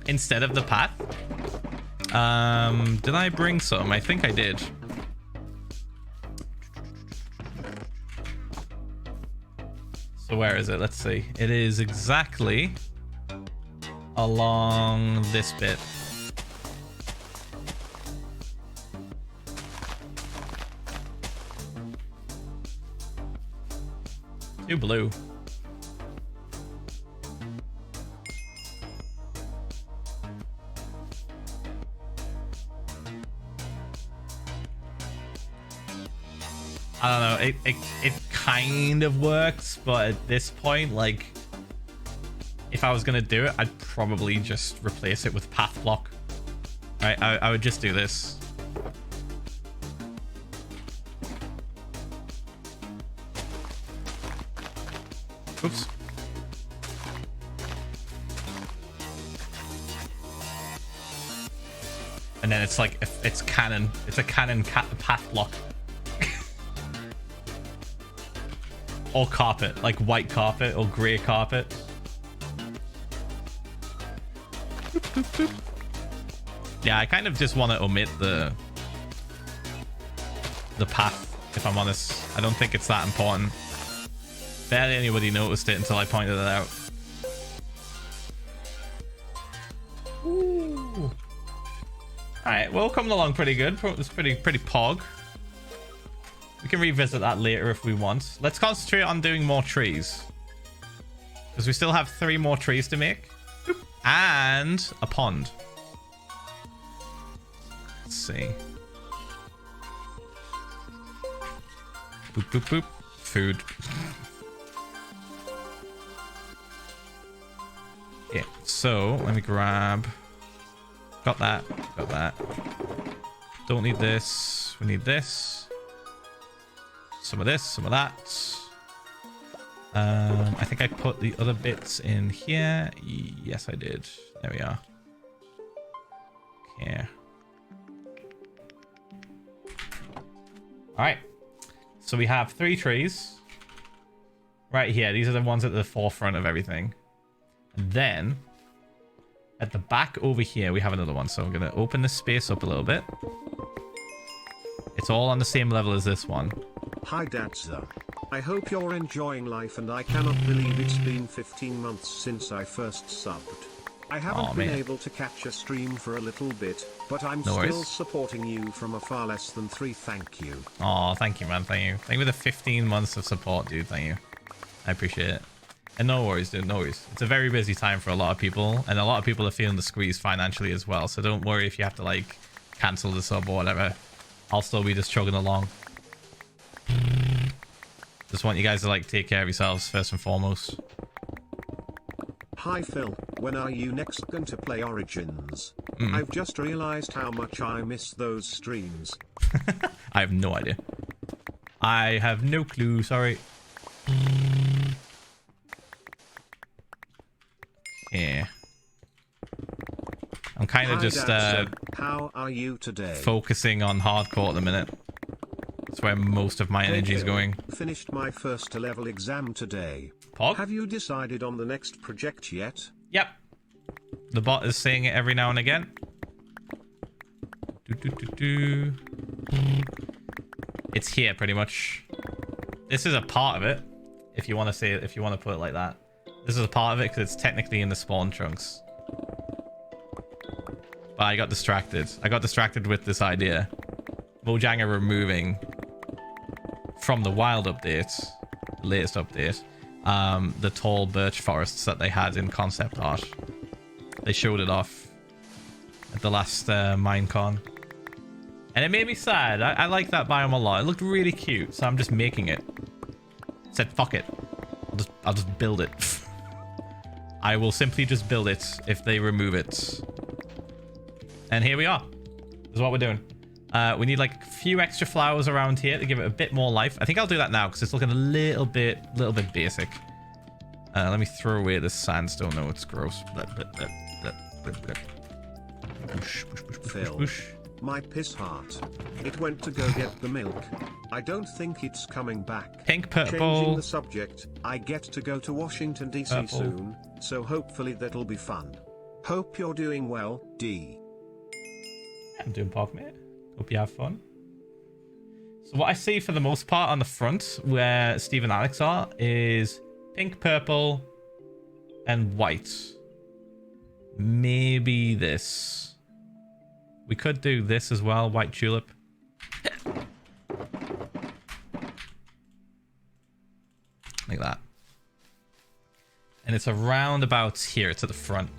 instead of the path. Did I bring some? I think I did. So where is it? Let's see. It is exactly along this bit. Too blue. I don't know, it kind of works, but at this point, like, if I was gonna do it, I'd probably just replace it with path block. Right, I would just do this. Oops. And then it's like, it's canon. It's a canon path block. Or carpet, like white carpet or grey carpet. Boop, boop, boop. Yeah, I kind of just want to omit the path, if I'm honest. I don't think it's that important. Barely anybody noticed it until I pointed it out. Ooh. Alright, well, coming along pretty good. It's pretty pog. We can revisit that later if we want. Let's concentrate on doing more trees. Because we still have 3 more trees to make. Boop. And a pond. Let's see. Boop, boop, boop. Food. Yeah, so let me grab... Got that. Got that. Don't need this. We need this. Some of this, some of that. I think I put the other bits in here. Yes, I did. There we are. Okay. All right. So we have 3 trees right here. These are the ones at the forefront of everything. And then at the back over here, we have another one. So I'm going to open this space up a little bit. It's all on the same level as this one. Hi Dadza. I hope you're enjoying life, and I cannot believe it's been 15 months since I first subbed. I haven't been able to catch a stream for a little bit, but I'm still supporting you from afar. Less than 3, thank you. Oh, thank you, man. Thank you. Thank you for the 15 months of support, dude. Thank you. I appreciate it. And no worries, dude. No worries. It's a very busy time for a lot of people, and a lot of people are feeling the squeeze financially as well. So don't worry if you have to, like, cancel the sub or whatever. I'll still be just chugging along. Just want you guys to, like, take care of yourselves first and foremost. Hi Phil, when are you next going to play Origins? I've just realized how much I miss those streams. I have no idea. I have no clue, sorry. Yeah. I'm kind of just how are you today? Focusing on hardcore at the minute. That's where most of my energy is going. Finished my first level exam today. Pog? Have you decided on the next project yet? Yep. The bot is saying it every now and again. It's here pretty much. This is a part of it, if you want to say it, if you want to put it like that. This is a part of it because it's technically in the spawn chunks. But I got distracted. I got distracted with this idea. Mojang are removing from the wild update, the latest update, the tall birch forests that they had in concept art. They showed it off at the last Minecon. And it made me sad. I like that biome a lot. It looked really cute, so I'm just making it. Said fuck it. I'll just build it. I will simply just build it if they remove it. And here we are. This is what we're doing. We need like a few extra flowers around here to give it a bit more life. I think I'll do that now because it's looking a little bit basic. Let me throw away this sandstone. No, it's gross. Push, push, push, push, push, push. My piss heart. It went to go get the milk. I don't think it's coming back. Pink, purple. Changing the subject, I get to go to Washington DC soon, so hopefully that'll be fun. Hope you're doing well, D. I'm doing pog, mate. Hope you have fun. So what I see for the most part on the front where Steve and Alex are is pink, purple, and white. Maybe this. We could do this as well, white tulip. Like that. And it's around about here to the front.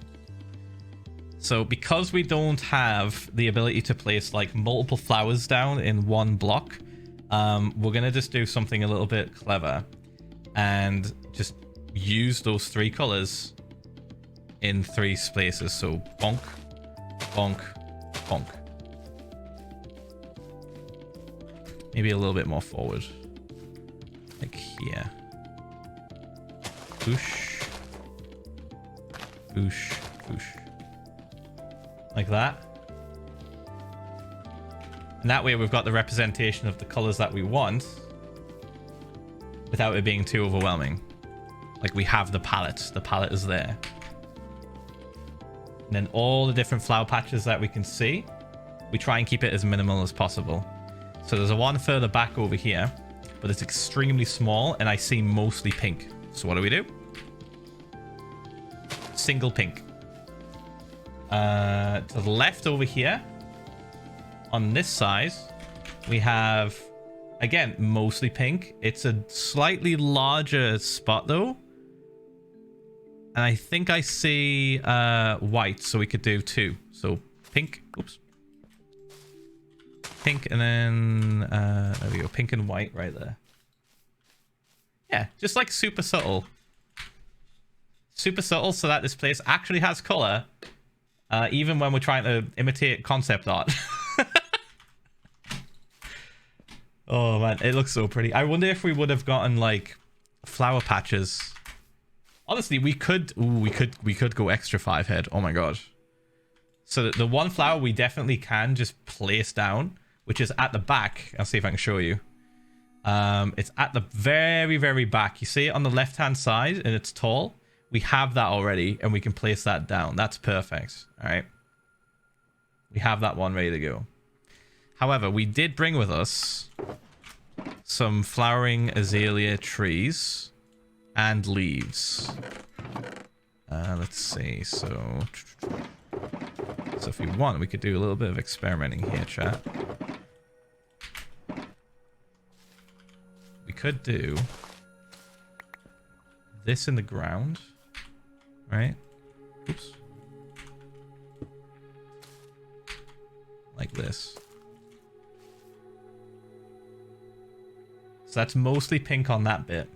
So because we don't have the ability to place like multiple flowers down in one block, we're going to just do something a little bit clever and just use those three colors in three spaces. So bonk, bonk, bonk. Maybe a little bit more forward. Like here. Boosh. Boosh. Boosh. Like that. And that way we've got the representation of the colors that we want without it being too overwhelming. Like we have the palette. The palette is there. And then all the different flower patches that we can see, we try and keep it as minimal as possible. So there's a one further back over here, but it's extremely small and I see mostly pink. So what do? Single pink. To the left over here, on this side, we have, again, mostly pink. It's a slightly larger spot though. And I think I see white, so we could do two. So pink, oops. Pink and then, there we go, pink and white right there. Yeah, just like super subtle. Super subtle so that this place actually has color. Even when we're trying to imitate concept art. Oh man, it looks so pretty. I wonder if we would have gotten like flower patches. Honestly, we could go extra 5 head. Oh my god. So the one flower we definitely can just place down, which is at the back. I'll see if I can show you. It's at the very, very back. You see it on the left-hand side and it's tall. We have that already and we can place that down. That's perfect. All right. We have that one ready to go. However, we did bring with us some flowering azalea trees and leaves. Let's see. So if we want, we could do a little bit of experimenting here, chat. We could do this in the ground. Right? Oops. Like this. So that's mostly pink on that bit.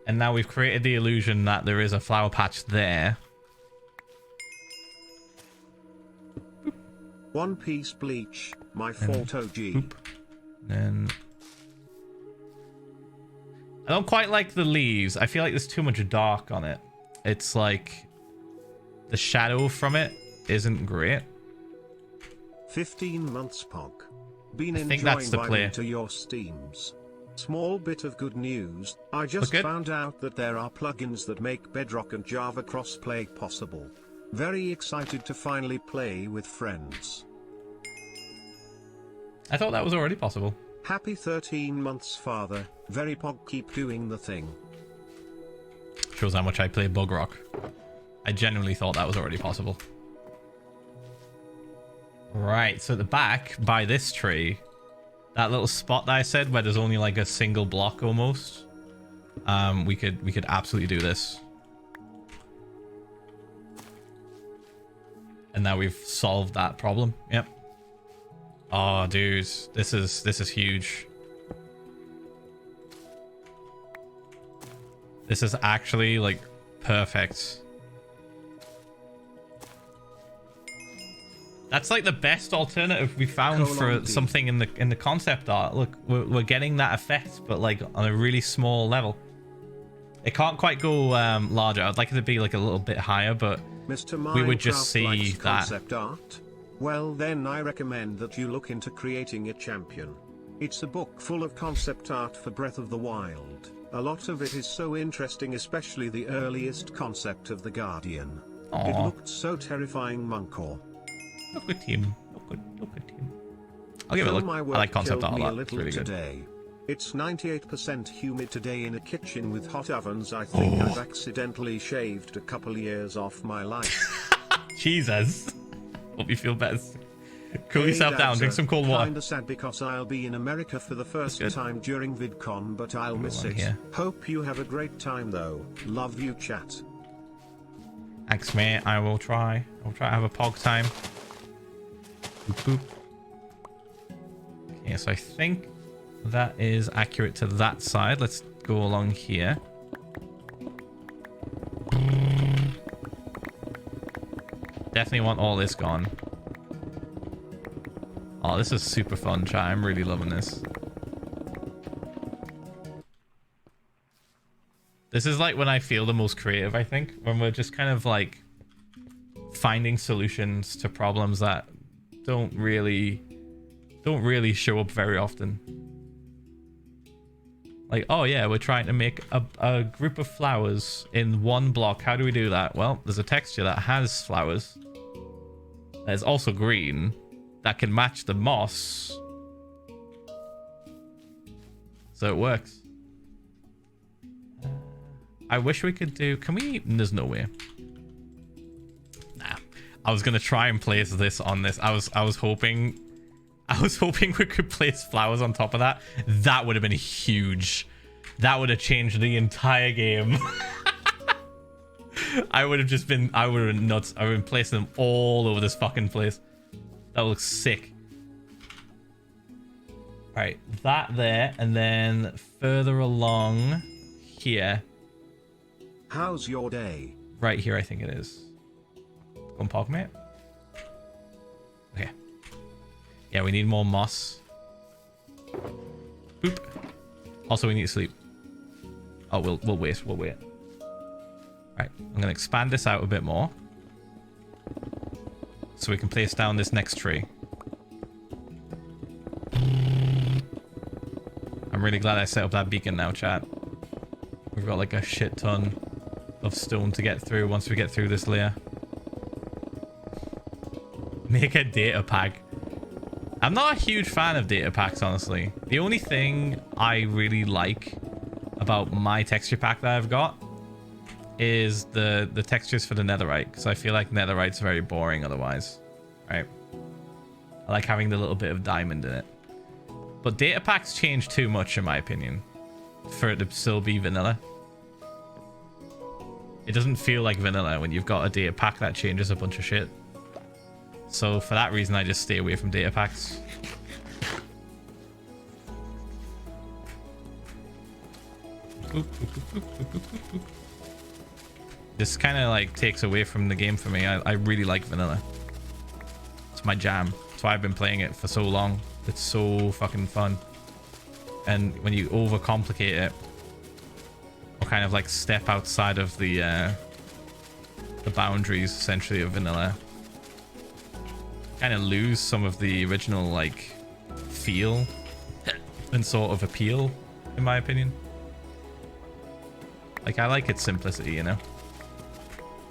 And now we've created the illusion that there is a flower patch there. Boop. One piece bleach. My fault, OG. Boop. Then I don't quite like the leaves. I feel like there's too much dark on it. It's like the shadow from it isn't great. 15 months, Pog. Been I think that's the play. To your steams. Small bit of good news. I just found out that there are plugins that make Bedrock and Java crossplay possible. Very excited to finally play with friends. I thought that was already possible. Happy 13 months, father. Very Pog, keep doing the thing. Shows how much I play Bug Rock. I genuinely thought that was already possible. Right, so at the back, by this tree, that little spot that I said where there's only like a single block almost, we could absolutely do this. And now we've solved that problem. Yep. Oh, dude, this is huge. This is actually like perfect. That's like the best alternative we found for something in the concept art. Look, we're getting that effect, but like on a really small level. It can't quite go larger. I'd like it to be like a little bit higher, but Mr. we would just see that. Concept art. Well then I recommend that you look into creating a champion. It's a book full of concept art for Breath of the Wild. A lot of it is so interesting, especially the earliest concept of the Guardian. Aww. It looked so terrifying, Munkor. Look at him. Look at him. I'll give it a look. I like concept art a lot. It's really good. It's 98% humid today in a kitchen with hot ovens. I think I've accidentally shaved a couple years off my life. Jesus. Hope you feel better. Cool yourself down, drink some cold water. Kinda sad because I'll be in America for the first time during VidCon, but I'll miss it. Here. Hope you have a great time though. Love you, chat. Thanks, mate. I will try. I'll try to have a pog time. Boop, boop. Okay, so I think that is accurate to that side. Let's go along here. Definitely want all this gone. Oh, this is super fun, chat. I'm really loving this. This is like when I feel the most creative, I think. When we're just kind of like finding solutions to problems that don't really show up very often. Like, oh yeah, we're trying to make a group of flowers in one block. How do we do that? Well, there's a texture that has flowers. There's also green that can match the moss. So it works. I wish we could do... Can we... There's no way. Nah. I was going to try and place this on this. I was hoping we could place flowers on top of that. That would have been huge. That would have changed the entire game. I would have been nuts. I would have been placing them all over this fucking place. That looks sick. Right, that there, and then further along here. How's your day? Right here, I think it is. Go on, pog, mate. Okay. Yeah, we need more moss. Boop. Also, we need to sleep. Oh, we'll wait. We'll wait. Right, I'm gonna expand this out a bit more, so we can place down this next tree. I'm really glad I set up that beacon now, chat. We've got like a shit ton of stone to get through once we get through this layer. Make a data pack. I'm not a huge fan of data packs, honestly. The only thing I really like about my texture pack that I've got is the textures for the netherite, because I feel like netherite's very boring otherwise, right? I like having the little bit of diamond in it. But data packs change too much, in my opinion, for it to still be vanilla. It doesn't feel like vanilla when you've got a data pack that changes a bunch of shit. So for that reason, I just stay away from data packs. This kind of like takes away from the game for me. I really like vanilla. It's my jam. That's why I've been playing it for so long. It's so fucking fun. And when you overcomplicate it, or kind of like step outside of the boundaries essentially of vanilla, kind of lose some of the original like feel and sort of appeal, in my opinion. Like, I like its simplicity, you know?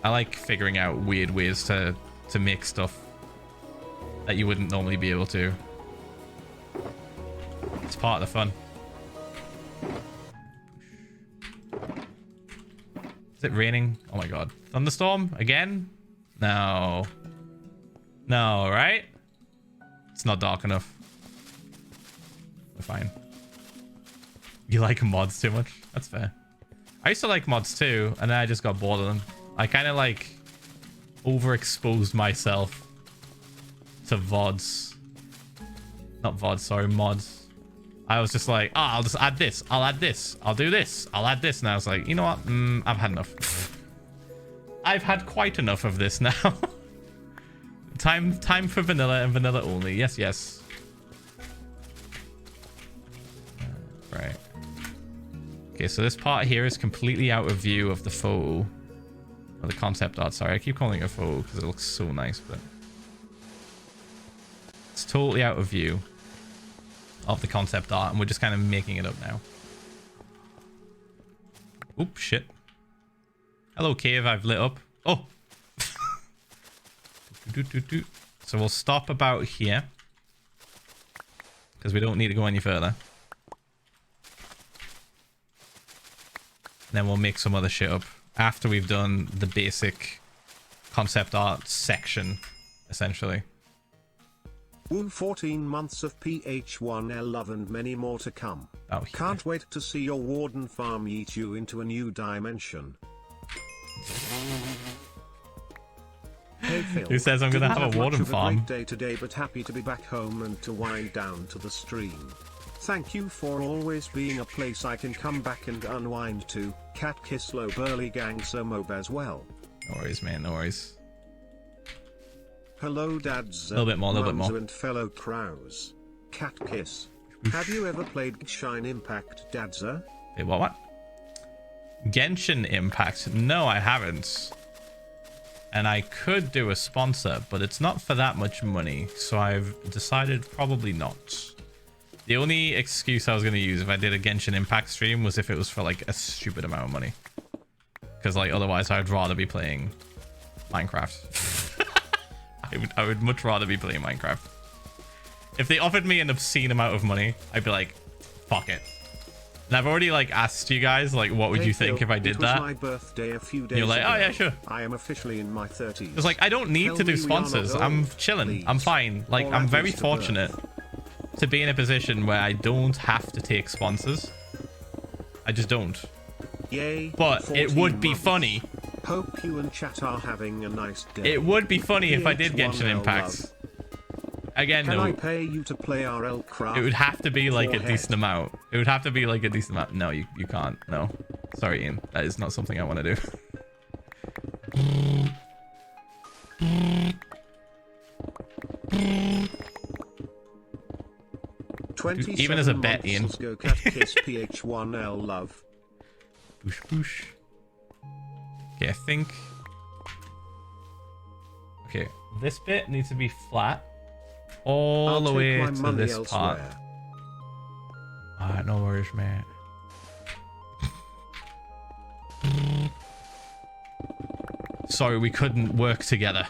I like figuring out weird ways to make stuff that you wouldn't normally be able to. It's part of the fun. Is it raining? Oh my god. Thunderstorm? Again? No. No, right? It's not dark enough. We're fine. You like mods too much? That's fair. I used to like mods too, and then I just got bored of them. I kind of like overexposed myself to VODs. Not VODs, sorry, mods. I was just like, oh, I'll just add this. I'll add this. I'll do this. I'll add this. And I was like, you know what? I've had enough. I've had quite enough of this now. Time for vanilla and vanilla only. Yes, yes. Right. Okay, so this part here is completely out of view of the photo. Or the concept art, sorry. I keep calling it a photo because it looks so nice, but... It's totally out of view of the concept art, and we're just kind of making it up now. Oop, shit. Hello, cave. I've lit up. Oh. So we'll stop about here, because we don't need to go any further. Then we'll make some other shit up after we've done the basic concept art section, essentially. Woo, 14 months of PH1L love and many more to come. Oh, can't wait to see your warden farm eat you into a new dimension. Hey Phil, who says I'm gonna have a warden farm? Great day today, but happy to be back home and to wind down to the stream. Thank you for always being a place I can come back and unwind to. Cat kiss low burly gang so mob as well. No worries, man, no worries. Hello dads, a little bit more, and fellow crows. Cat kiss. Have you ever played Genshin Impact, Dadza? Wait, what? Genshin Impact? No, I haven't. And I could do a sponsor, but it's not for that much money, so I've decided probably not. The only excuse I was going to use if I did a Genshin Impact stream was if it was for like a stupid amount of money. Because like otherwise I'd rather be playing Minecraft. I would much rather be playing Minecraft. If they offered me an obscene amount of money, I'd be like, fuck it. And I've already like asked you guys, like, what would you think if I did that? My birthday a few days and you're like, oh yeah, sure. I am officially in my 30s. It's like, I don't need to do sponsors. I'm chilling. Please. I'm fine. Like, I'm very fortunate to be in a position where I don't have to take sponsors. I just don't. Yay. But it would be funny. Hope you and chat are having a nice day. It would be funny if I did Genshin Impact. Again, Can no. I pay you to play RL Craft? It would have to be like a decent amount. It would have to be like a decent amount. No, you can't. No. Sorry, Ian. That is not something I want to do. Dude, even as a bet, Ian. Go cat kiss PH1L love. Boosh boosh. Okay, I think... Okay, this bit needs to be flat. All the way to this part. Alright, no worries, man. Sorry, we couldn't work together,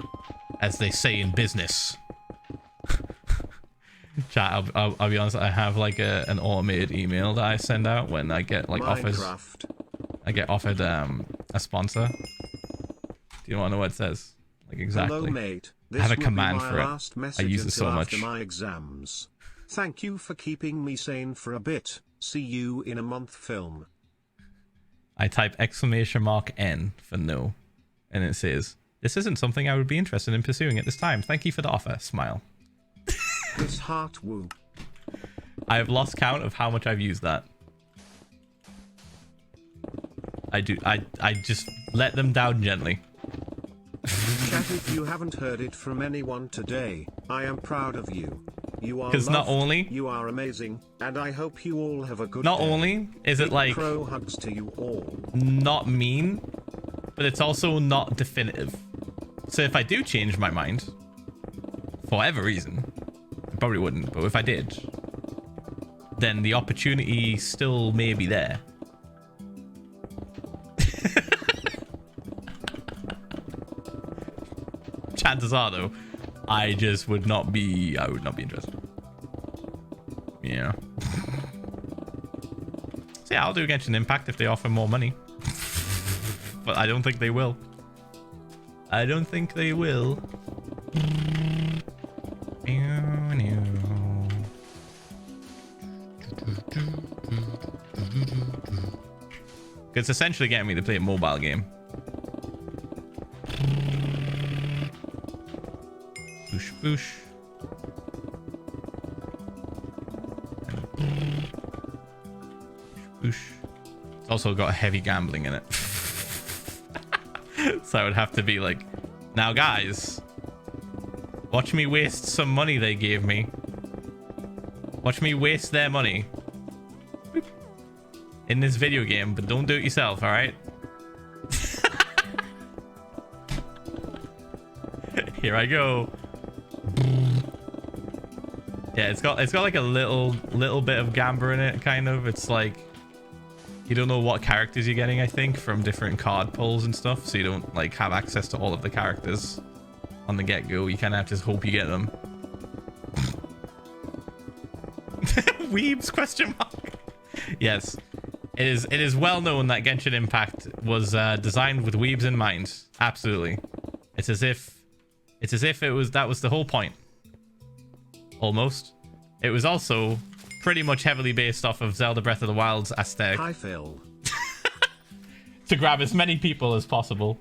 as they say in business. Chat, I'll be honest, I have like an automated email that I send out when I get like offers. I get offered a sponsor. Do you want to know what it says? Like exactly. Hello, mate. I have a command for it. I use it so much. My exams. Thank you for keeping me sane for a bit. See you in a month film. I type !N for no. And it says, this isn't something I would be interested in pursuing at this time. Thank you for the offer. Smile. This heart woo. I have lost count of how much I've used that. I just let them down gently. Chat, if you haven't heard it from anyone today, I am proud of you. You are because not only you are amazing, and I hope you all have a good not day. Only is it like crow hugs to you all. Not mean, but it's also not definitive. So if I do change my mind for whatever reason, I probably wouldn't, but if I did, then the opportunity still may be there. Chances are, though, I would not be interested. Yeah. So yeah, I'll do Genshin Impact if they offer more money. But I don't think they will. I don't think they will. It's essentially getting me to play a mobile game. Boosh boosh. Boosh. It's also got heavy gambling in it. So I would have to be like, now guys, watch me waste some money they gave me. Watch me waste their money in this video game, but don't do it yourself, all right? Here I go. Yeah, it's got like a little bit of gamba in it, kind of. It's like you don't know what characters you're getting, I think, from different card pulls and stuff, so you don't like have access to all of the characters on the get-go. You kind of have to just hope you get them. Weebs question mark. Yes, it is well known that Genshin Impact was designed with weebs in mind. Absolutely. It's as if that was the whole point. Almost. It was also pretty much heavily based off of Zelda Breath of the Wild's aesthetic. Hi, Phil. To grab as many people as possible.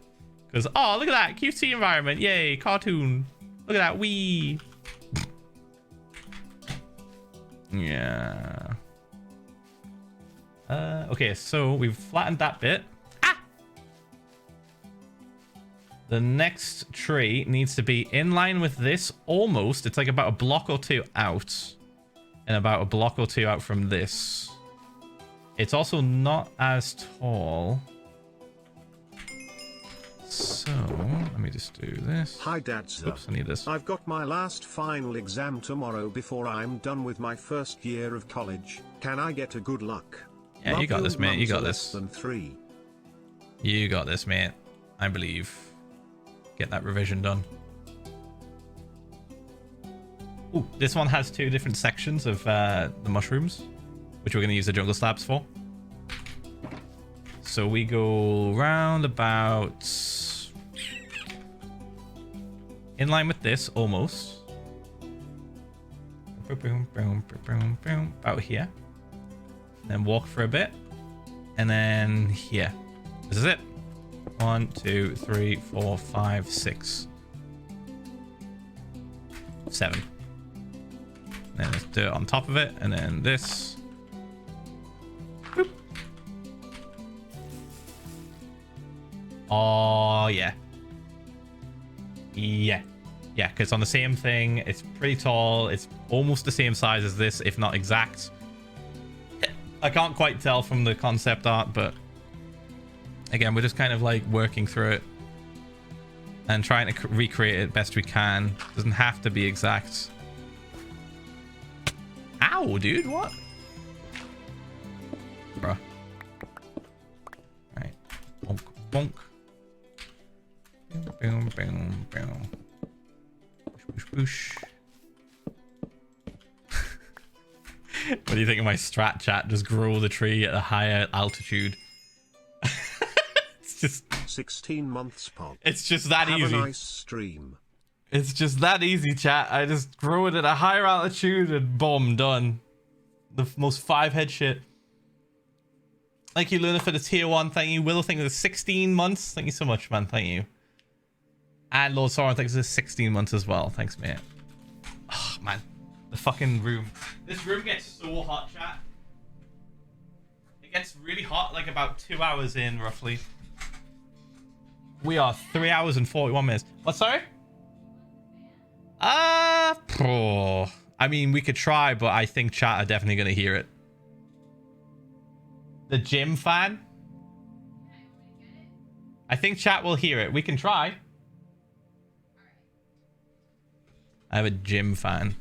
Because, oh, look at that cutesy environment. Yay, cartoon. Look at that. Wee. Yeah. Okay, so we've flattened that bit. Ah! The next tree needs to be in line with this almost. It's like about a block or two out. And about a block or two out from this. It's also not as tall. So, let me just do this. Hi, Dadza. Oops, I need this. I've got my last final exam tomorrow before I'm done with my first year of college. Can I get a good luck? Yeah, Love you got this, mate. You got less this. than 3. You got this, mate. I believe. Get that revision done. Ooh, this one has 2 different sections of the mushrooms, which we're going to use the jungle slabs for. So we go round about in line with this, almost. About here. Then walk for a bit. And then here. This is it. 1, 2, 3, 4, 5, 6, 7. Then there's dirt on top of it, and then this. Boop. Oh, yeah. Yeah. Yeah, because it's on the same thing. It's pretty tall. It's almost the same size as this, if not exact. I can't quite tell from the concept art, but again, we're just kind of like working through it and trying to recreate it best we can. Doesn't have to be exact. Ow, dude, what? Bruh. Alright. Bonk, bonk. Boom, boom, boom. Boosh, boosh, boosh. What do you think of my strat, chat? Just grow the tree at a higher altitude. It's just 16 months pod. It's just that easy. Have a nice stream. It's just that easy, chat. I just grow it at a higher altitude and boom, done. The most 5 head shit. Thank you, Luna, for the tier 1. Thank you, Willow. Thank you for the 16 months. Thank you so much, man. Thank you. And Lord Sauron, thanks for the 16 months as well. Thanks, mate. Oh, man. The fucking room. This room gets so hot, chat. It gets really hot, like about 2 hours in, roughly. We are 3 hours and 41 minutes. What, sorry? I mean, we could try, but I think chat are definitely going to hear it. The gym fan? I think chat will hear it. We can try. I have a gym fan.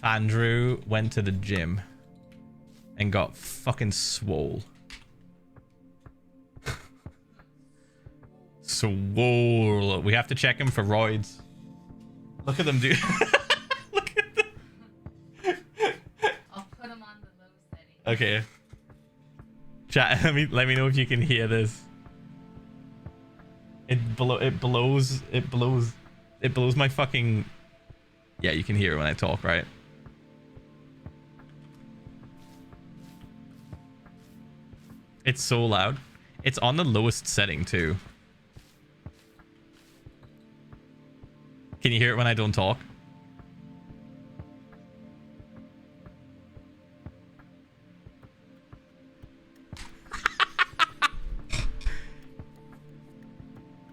Fandrew went to the gym and got fucking swole. Swole. We have to check him for roids. Look at them, dude. Look at them. I'll put him on the low setting. Okay. Chat, let me know if you can hear this. It blows my fucking... Yeah, you can hear it when I talk, right? It's so loud. It's on the lowest setting too. Can you hear it when I don't talk?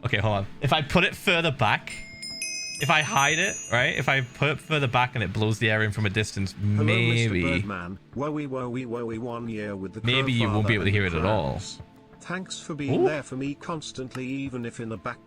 Okay, hold on. If I put it further back, if I hide it, right? If I put it further back and it blows the air in from a distance, Hello, maybe... Mr. Birdman. Wowie 1 year with the maybe you won't be able to hear it at all. Thanks for being there for me constantly, even if in the background.